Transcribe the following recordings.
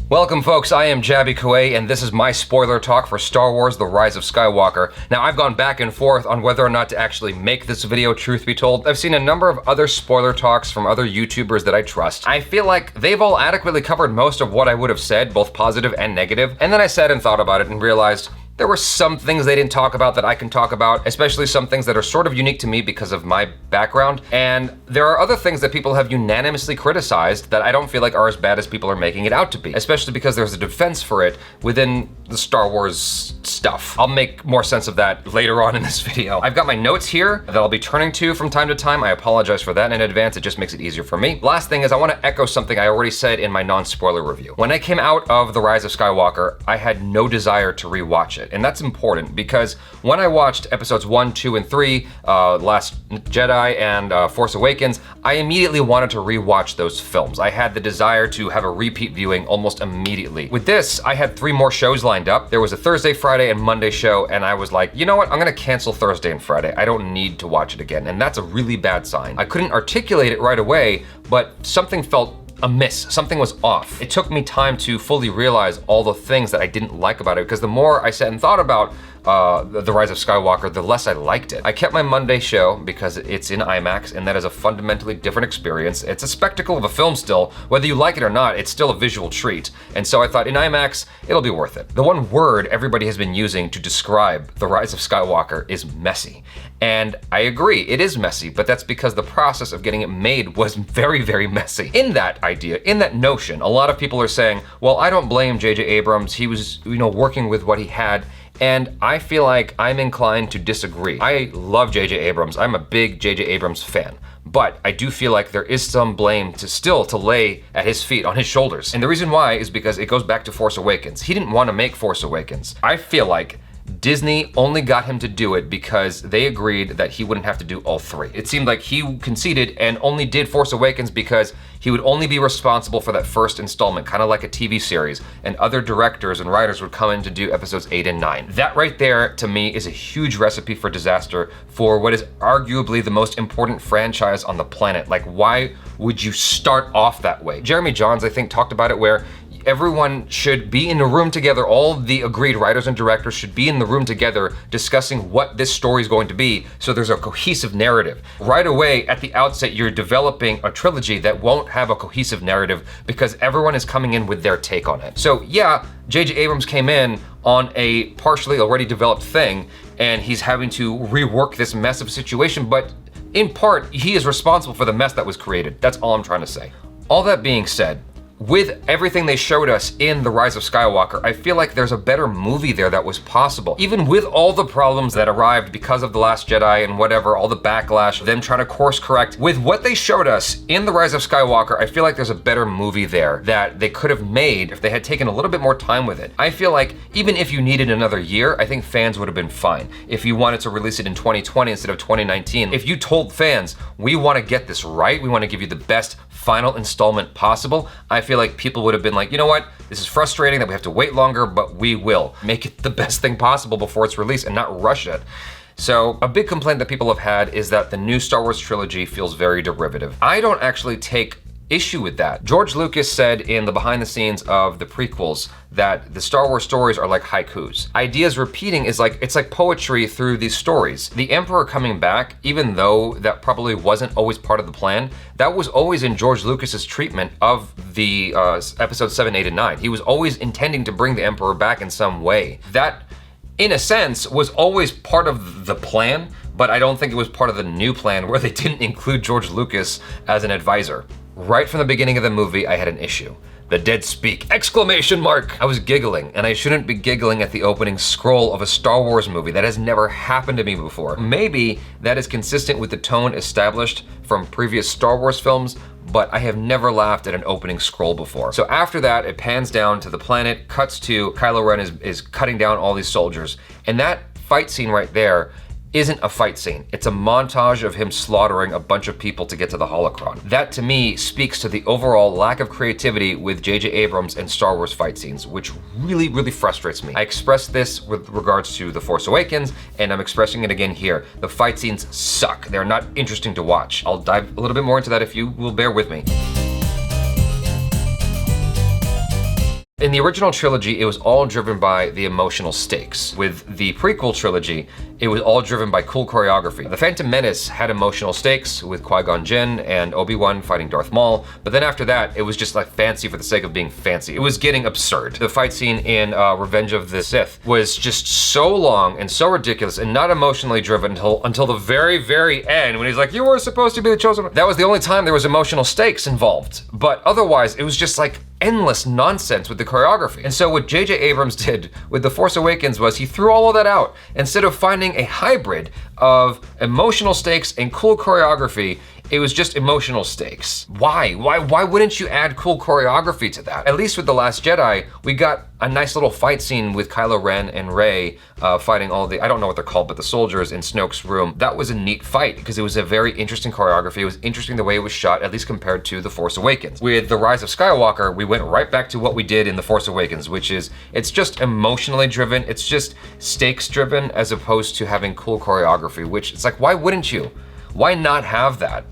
Welcome folks, I am Jaby Koay, and this is my spoiler talk for Star Wars The Rise of Skywalker. Now I've gone back and forth on whether or not to actually make this video, truth be told. I've seen a number of other spoiler talks from other YouTubers that I trust. I feel like they've all adequately covered most of what I would have said, both positive and negative, and then I sat and thought about it and realized there were some things they didn't talk about that I can talk about, especially some things that are sort of unique to me because of my background. And there are other things that people have unanimously criticized that I don't feel like are as bad as people are making it out to be, especially because there's a defense for it within the Star Wars stuff. I'll make more sense of that later on in this video. I've got my notes here that I'll be turning to from time to time. I apologize for that in advance. It just makes it easier for me. Last thing is I want to echo something I already said in my non-spoiler review. When I came out of The Rise of Skywalker, I had no desire to rewatch it. And that's important because when I watched episodes 1, 2, and 3, Last Jedi and Force Awakens, I immediately wanted to rewatch those films. I had the desire to have a repeat viewing almost immediately. With this, I had 3 more shows lined up. There was a Thursday, Friday, and Monday show, and I was like, you know what? I'm gonna cancel Thursday and Friday. I don't need to watch it again, and that's a really bad sign. I couldn't articulate it right away, but something felt amiss. Something was off. It took me time to fully realize all the things that I didn't like about it, because the more I sat and thought about The Rise of Skywalker, the less I liked it. I kept my Monday show because it's in IMAX, and that is a fundamentally different experience. It's a spectacle of a film still. Whether you like it or not, it's still a visual treat. And so I thought in IMAX, it'll be worth it. The one word everybody has been using to describe The Rise of Skywalker is messy. And I agree, it is messy, but that's because the process of getting it made was very, very messy. In that idea, in that notion, a lot of people are saying, well, I don't blame J.J. Abrams. He was, working with what he had. And I feel like I'm inclined to disagree. I love J.J. Abrams. I'm a big J.J. Abrams fan. But I do feel like there is some blame to lay at his feet, on his shoulders. And the reason why is because it goes back to Force Awakens. He didn't want to make Force Awakens. I feel like Disney only got him to do it because they agreed that he wouldn't have to do all 3. It seemed like he conceded and only did Force Awakens because he would only be responsible for that first installment, kind of like a TV series, and other directors and writers would come in to do episodes 8 and 9. That right there, to me, is a huge recipe for disaster for what is arguably the most important franchise on the planet. Like, why would you start off that way? Jeremy Jahns, I think, talked about it where everyone should be in a room together. All the agreed writers and directors should be in the room together discussing what this story is going to be, so there's a cohesive narrative. Right away, at the outset, you're developing a trilogy that won't have a cohesive narrative because everyone is coming in with their take on it. So yeah, J.J. Abrams came in on a partially already developed thing, and he's having to rework this mess of a situation, but in part, he is responsible for the mess that was created. That's all I'm trying to say. All that being said, with everything they showed us in The Rise of Skywalker, I feel like there's a better movie there that was possible. Even with all the problems that arrived because of The Last Jedi and whatever, all the backlash, them trying to course correct, with what they showed us in The Rise of Skywalker, I feel like there's a better movie there that they could have made if they had taken a little bit more time with it. I feel like even if you needed another year, I think fans would have been fine. If you wanted to release it in 2020 instead of 2019, if you told fans, we want to get this right, we want to give you the best final installment possible, I feel like people would have been like, you know what, this is frustrating that we have to wait longer, but we will make it the best thing possible before it's released and not rush it. So a big complaint that people have had is that the new Star Wars trilogy feels very derivative. I don't actually take issue with that. George Lucas said in the behind the scenes of the prequels that the Star Wars stories are like haikus. Ideas repeating is like, it's like poetry through these stories. The Emperor coming back, even though that probably wasn't always part of the plan, that was always in George Lucas's treatment of the episodes 7, 8, and 9. He was always intending to bring the Emperor back in some way. That, in a sense, was always part of the plan, but I don't think it was part of the new plan where they didn't include George Lucas as an advisor. Right from the beginning of the movie, I had an issue. The dead speak! Exclamation mark! I was giggling, and I shouldn't be giggling at the opening scroll of a Star Wars movie. That has never happened to me before. Maybe that is consistent with the tone established from previous Star Wars films, but I have never laughed at an opening scroll before. So after that, it pans down to the planet, cuts to Kylo Ren is cutting down all these soldiers, and that fight scene right there isn't a fight scene. It's a montage of him slaughtering a bunch of people to get to the holocron. That to me speaks to the overall lack of creativity with J.J. Abrams and Star Wars fight scenes, which really, really frustrates me. I expressed this with regards to The Force Awakens, and I'm expressing it again here. The fight scenes suck. They're not interesting to watch. I'll dive a little bit more into that if you will bear with me. In the original trilogy, it was all driven by the emotional stakes. With the prequel trilogy, it was all driven by cool choreography. The Phantom Menace had emotional stakes with Qui-Gon Jinn and Obi-Wan fighting Darth Maul, but then after that, it was just like fancy for the sake of being fancy. It was getting absurd. The fight scene in Revenge of the Sith was just so long and so ridiculous and not emotionally driven until the very, very end when he's like, "You were supposed to be the chosen one." That was the only time there was emotional stakes involved. But otherwise, it was just like endless nonsense with the choreography. And so what J.J. Abrams did with The Force Awakens was he threw all of that out. Instead of finding a hybrid of emotional stakes and cool choreography, it was just emotional stakes. Why wouldn't you add cool choreography to that? At least with The Last Jedi, we got a nice little fight scene with Kylo Ren and Rey fighting all the, I don't know what they're called, but the soldiers in Snoke's room. That was a neat fight because it was a very interesting choreography. It was interesting the way it was shot, at least compared to The Force Awakens. With The Rise of Skywalker, we went right back to what we did in The Force Awakens, which is, it's just emotionally driven, it's just stakes driven, as opposed to having cool choreography, which it's like, why wouldn't you? Why not have that?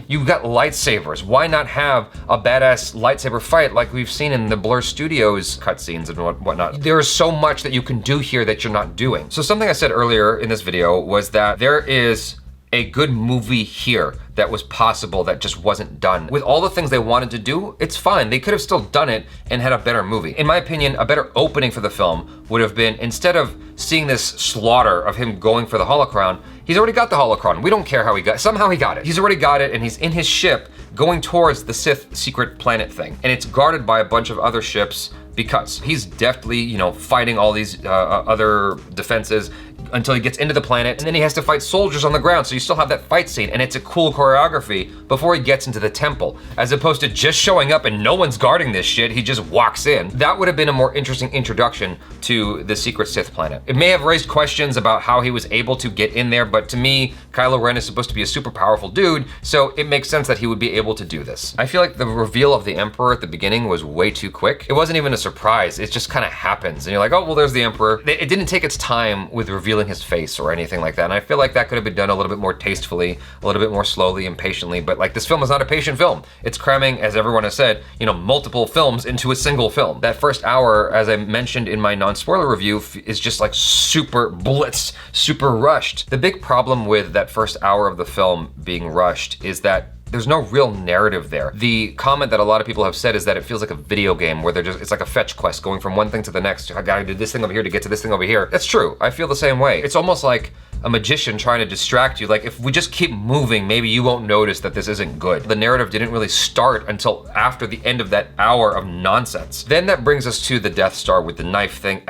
You've got lightsabers. Why not have a badass lightsaber fight like we've seen in the Blur Studios cutscenes and whatnot? There is so much that you can do here that you're not doing. So something I said earlier in this video was that there is a good movie here that was possible that just wasn't done. With all the things they wanted to do, it's fine. They could have still done it and had a better movie. In my opinion, a better opening for the film would have been, instead of seeing this slaughter of him going for the holocron, he's already got the holocron. We don't care how he got it. Somehow he got it. He's already got it and he's in his ship going towards the Sith secret planet thing. And it's guarded by a bunch of other ships because he's deftly, fighting all these other defenses until he gets into the planet, and then he has to fight soldiers on the ground, so you still have that fight scene, and it's a cool choreography before he gets into the temple, as opposed to just showing up and no one's guarding this shit, he just walks in. That would have been a more interesting introduction to the secret Sith planet. It may have raised questions about how he was able to get in there, but to me, Kylo Ren is supposed to be a super powerful dude, so it makes sense that he would be able to do this. I feel like the reveal of the Emperor at the beginning was way too quick. It wasn't even a surprise, it just kind of happens, and you're like, oh, well, there's the Emperor. It didn't take its time with revealing his face or anything like that, and I feel like that could have been done a little bit more tastefully, a little bit more slowly and patiently, but like, this film is not a patient film. It's cramming, as everyone has said, multiple films into a single film. That first hour, as I mentioned in my non-spoiler review, is just like super blitzed, super rushed. The big problem with that first hour of the film being rushed is that there's no real narrative there. The comment that a lot of people have said is that it feels like a video game where it's like a fetch quest going from one thing to the next. I gotta do this thing over here to get to this thing over here. That's true, I feel the same way. It's almost like a magician trying to distract you. Like, if we just keep moving, maybe you won't notice that this isn't good. The narrative didn't really start until after the end of that hour of nonsense. Then that brings us to the Death Star with the knife thing.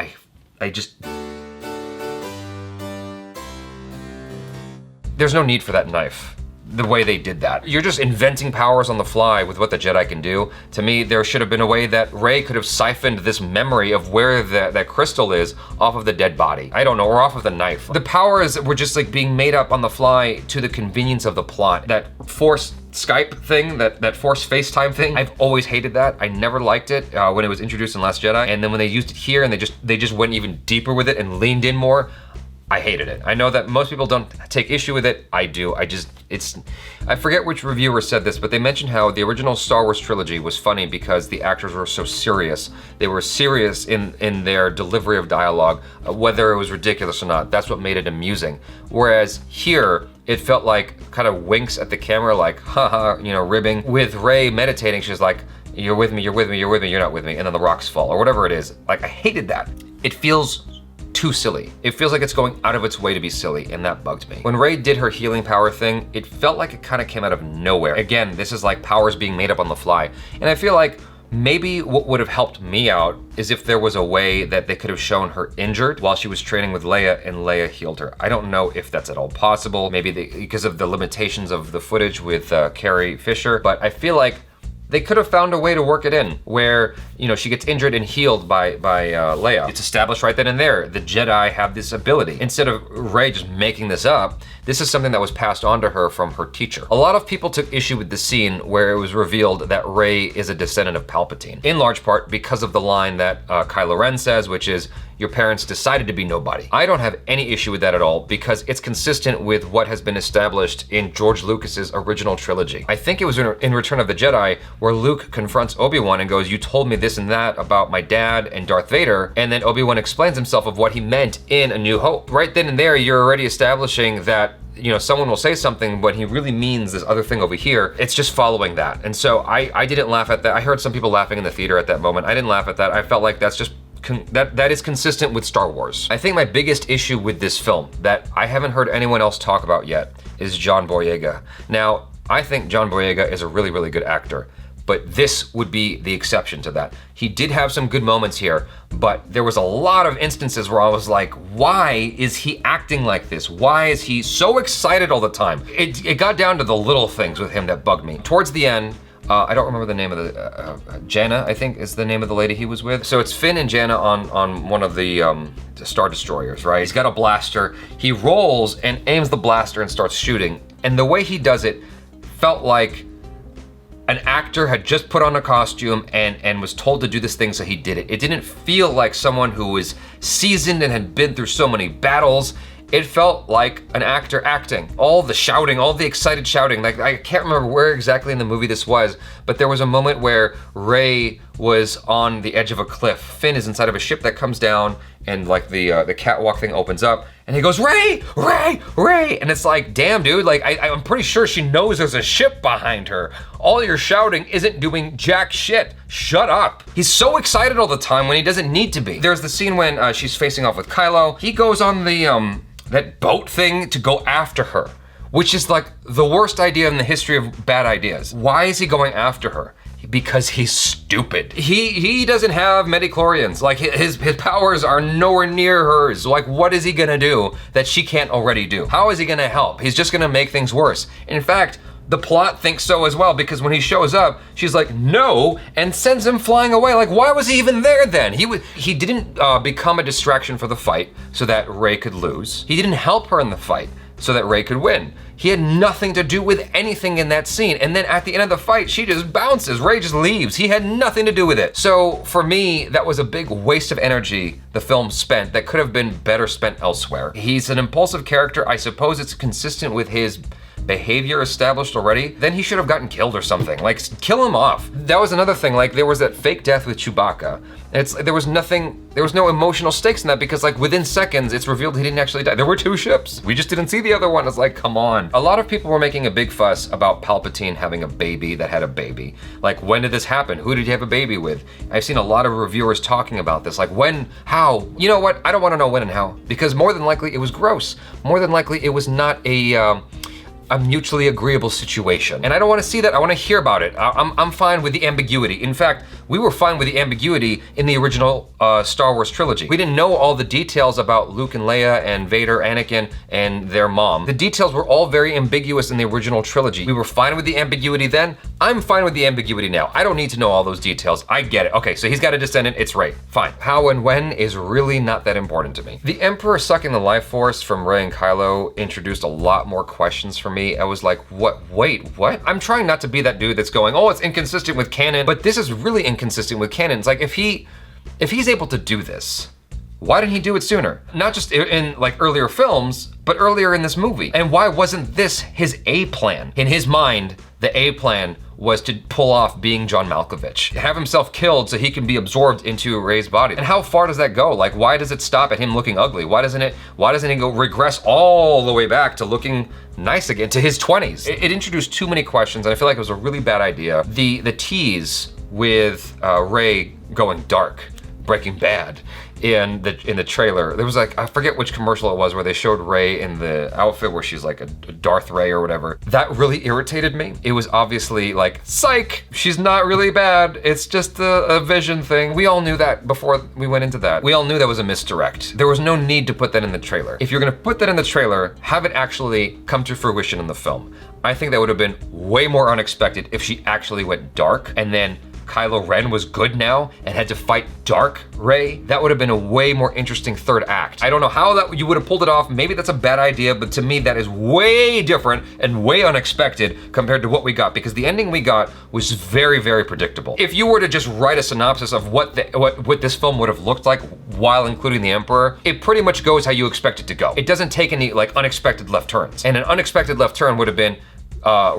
There's no need for that knife. The way they did that. You're just inventing powers on the fly with what the Jedi can do. To me, there should have been a way that Rey could have siphoned this memory of where that crystal is off of the dead body. I don't know, or off of the knife. The powers were just like being made up on the fly to the convenience of the plot. That Force Skype thing, that Force FaceTime thing, I've always hated that. I never liked it when it was introduced in Last Jedi, and then when they used it here and they just went even deeper with it and leaned in more, I hated it. I know that most people don't take issue with it. I do. I forget which reviewer said this, but they mentioned how the original Star Wars trilogy was funny because the actors were so serious. They were serious in their delivery of dialogue, whether it was ridiculous or not. That's what made it amusing. Whereas here, it felt like kind of winks at the camera, like, haha, ribbing. With Rey meditating, she's like, you're with me, you're with me, you're with me, you're not with me, and then the rocks fall, or whatever it is. Like, I hated that. It feels too silly. It feels like it's going out of its way to be silly, and that bugged me. When Rey did her healing power thing, it felt like it kind of came out of nowhere. Again, this is like powers being made up on the fly. And I feel like maybe what would have helped me out is if there was a way that they could have shown her injured while she was training with Leia and Leia healed her. I don't know if that's at all possible, maybe because of the limitations of the footage with Carrie Fisher, but I feel like they could have found a way to work it in where, she gets injured and healed by Leia. It's established right then and there. The Jedi have this ability. Instead of Rey just making this up, this is something that was passed on to her from her teacher. A lot of people took issue with the scene where it was revealed that Rey is a descendant of Palpatine, in large part because of the line that Kylo Ren says, which is, your parents decided to be nobody. I don't have any issue with that at all because it's consistent with what has been established in George Lucas's original trilogy. I think it was in Return of the Jedi where Luke confronts Obi-Wan and goes, you told me this and that about my dad and Darth Vader, and then Obi-Wan explains himself of what he meant in A New Hope. Right then and there, you're already establishing that, you know, someone will say something, but he really means this other thing over here. It's just following that. And so I didn't laugh at that. I heard some people laughing in the theater at that moment. I didn't laugh at that. I felt like that's just that is consistent with Star Wars. I think my biggest issue with this film that I haven't heard anyone else talk about yet is John Boyega. Now, I think John Boyega is a really, really good actor, but this would be the exception to that. He did have some good moments here, but there was a lot of instances where I was like, why is he acting like this? Why is he so excited all the time? It got down to the little things with him that bugged me. Towards the end, I don't remember the name of the, Jana, I think is the name of the lady he was with. So it's Finn and Jana on one of the Star Destroyers, right? He's got a blaster. He rolls and aims the blaster and starts shooting. And the way he does it felt like an actor had just put on a costume and was told to do this thing, so he did it. It didn't feel like someone who was seasoned and had been through so many battles. It felt like an actor acting. All the shouting, all the excited shouting. Like, I can't remember where exactly in the movie this was, but there was a moment where Rey was on the edge of a cliff. Finn is inside of a ship that comes down, and like the catwalk thing opens up, and he goes, Rey, Rey, Rey, and it's like, damn, dude, like I'm pretty sure she knows there's a ship behind her. All your shouting isn't doing jack shit. Shut up. He's so excited all the time when he doesn't need to be. There's the scene when she's facing off with Kylo. He goes on the that boat thing to go after her, which is like the worst idea in the history of bad ideas. Why is he going after her? Because he's stupid. He doesn't have midichlorians. Like his powers are nowhere near hers. Like, what is he gonna do that she can't already do? How is he gonna help? He's just gonna make things worse. In fact, the plot thinks so as well, because when he shows up, she's like, no, and sends him flying away. Like, why was he even there then? He didn't become a distraction for the fight so that Rey could lose. He didn't help her in the fight so that Rey could win. He had nothing to do with anything in that scene. And then at the end of the fight, she just bounces. Rey just leaves. He had nothing to do with it. So for me, that was a big waste of energy the film spent that could have been better spent elsewhere. He's an impulsive character. I suppose it's consistent with his behavior established already. Then he should have gotten killed or something. Like, kill him off. That was another thing. Like, there was that fake death with Chewbacca. There was no emotional stakes in that, because like within seconds it's revealed he didn't actually die. There were two ships. We just didn't see the other one. It's like, come on. A lot of people were making a big fuss about Palpatine having a baby that had a baby. Like, when did this happen? Who did he have a baby with? I've seen a lot of reviewers talking about this. Like, when, how? You know what? I don't want to know when and how, because more than likely it was gross. More than likely it was not a mutually agreeable situation. And I don't want to see that. I want to hear about it. I'm fine with the ambiguity. In fact, we were fine with the ambiguity in the original Star Wars trilogy. We didn't know all the details about Luke and Leia and Vader, Anakin, and their mom. The details were all very ambiguous in the original trilogy. We were fine with the ambiguity then. I'm fine with the ambiguity now. I don't need to know all those details. I get it. Okay, so he's got a descendant, it's Rey. Fine. How and when is really not that important to me. The Emperor sucking the life force from Rey and Kylo introduced a lot more questions for me. I was like, what? Wait, what? I'm trying not to be that dude that's going, oh, it's inconsistent with canon, but this is really inconsistent with canon. It's like, if he's able to do this, why didn't he do it sooner? Not just in like earlier films, but earlier in this movie. And why wasn't this his A plan? In his mind, the A plan was to pull off being John Malkovich, have himself killed so he can be absorbed into Rey's body. And how far does that go? Like, why does it stop at him looking ugly? Why doesn't he go regress all the way back to looking nice again, to his 20s? It introduced too many questions, and I feel like it was a really bad idea. The tease with Rey going dark, Breaking Bad, in the trailer. There was like, I forget which commercial it was, where they showed Rey in the outfit where she's like a Darth Rey or whatever. That really irritated me. It was obviously like, psych, she's not really bad. It's just a vision thing. We all knew that before we went into that. We all knew that was a misdirect. There was no need to put that in the trailer. If you're gonna put that in the trailer, have it actually come to fruition in the film. I think that would have been way more unexpected if she actually went dark and then Kylo Ren was good now and had to fight dark Rey, that would have been a way more interesting third act. I don't know how that you would have pulled it off. Maybe that's a bad idea, but to me that is way different and way unexpected compared to what we got, because the ending we got was very, very predictable. If you were to just write a synopsis of what this film would have looked like while including the Emperor, it pretty much goes how you expect it to go. It doesn't take any like unexpected left turns. And an unexpected left turn would have been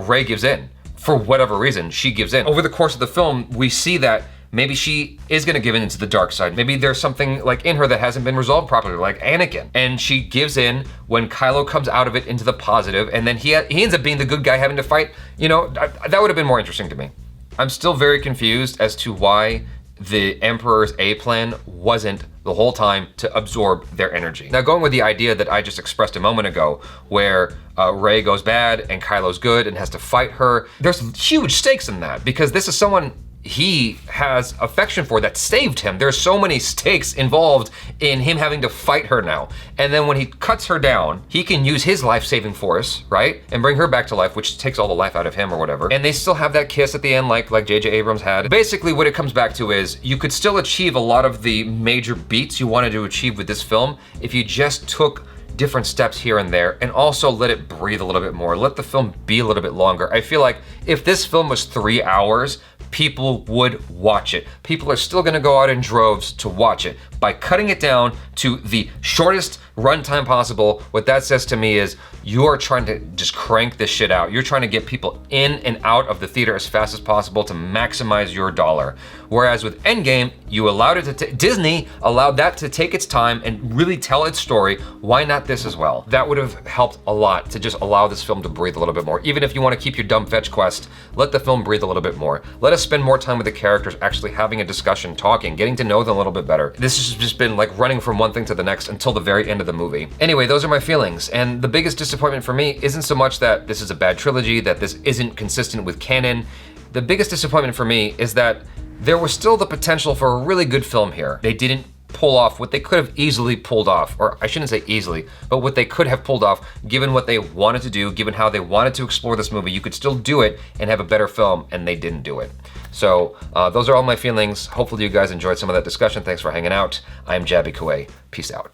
Rey gives in. For whatever reason, she gives in. Over the course of the film, we see that maybe she is gonna give in to the dark side. Maybe there's something like in her that hasn't been resolved properly, like Anakin. And she gives in when Kylo comes out of it into the positive, and then he ends up being the good guy having to fight. You know, that would have been more interesting to me. I'm still very confused as to why the Emperor's A plan wasn't the whole time to absorb their energy. Now, going with the idea that I just expressed a moment ago, where Rey goes bad and Kylo's good and has to fight her, there's huge stakes in that, because this is someone he has affection for that saved him. There's so many stakes involved in him having to fight her now. And then when he cuts her down, he can use his life-saving force, right? And bring her back to life, which takes all the life out of him or whatever. And they still have that kiss at the end like J.J. Abrams had. Basically what it comes back to is you could still achieve a lot of the major beats you wanted to achieve with this film if you just took different steps here and there, and also let it breathe a little bit more. Let the film be a little bit longer. I feel like if this film was 3 hours, people would watch it. People are still gonna go out in droves to watch it. By cutting it down to the shortest runtime possible, what that says to me is you are trying to just crank this shit out. You're trying to get people in and out of the theater as fast as possible to maximize your dollar. Whereas with Endgame, you allowed it to, Disney allowed that to take its time and really tell its story. Why not this as well? That would have helped a lot to just allow this film to breathe a little bit more. Even if you want to keep your dumb fetch quest, let the film breathe a little bit more. Let us spend more time with the characters, actually having a discussion, talking, getting to know them a little bit better. This has just been like running from one thing to the next until the very end of the movie. Anyway, those are my feelings. And the biggest disappointment for me isn't so much that this is a bad trilogy, that this isn't consistent with canon. The biggest disappointment for me is that there was still the potential for a really good film here. They didn't pull off what they could have easily pulled off, or I shouldn't say easily, but what they could have pulled off given what they wanted to do, given how they wanted to explore this movie. You could still do it and have a better film, and they didn't do it. So those are all my feelings. Hopefully you guys enjoyed some of that discussion. Thanks for hanging out. I'm Jaby Koay. Peace out.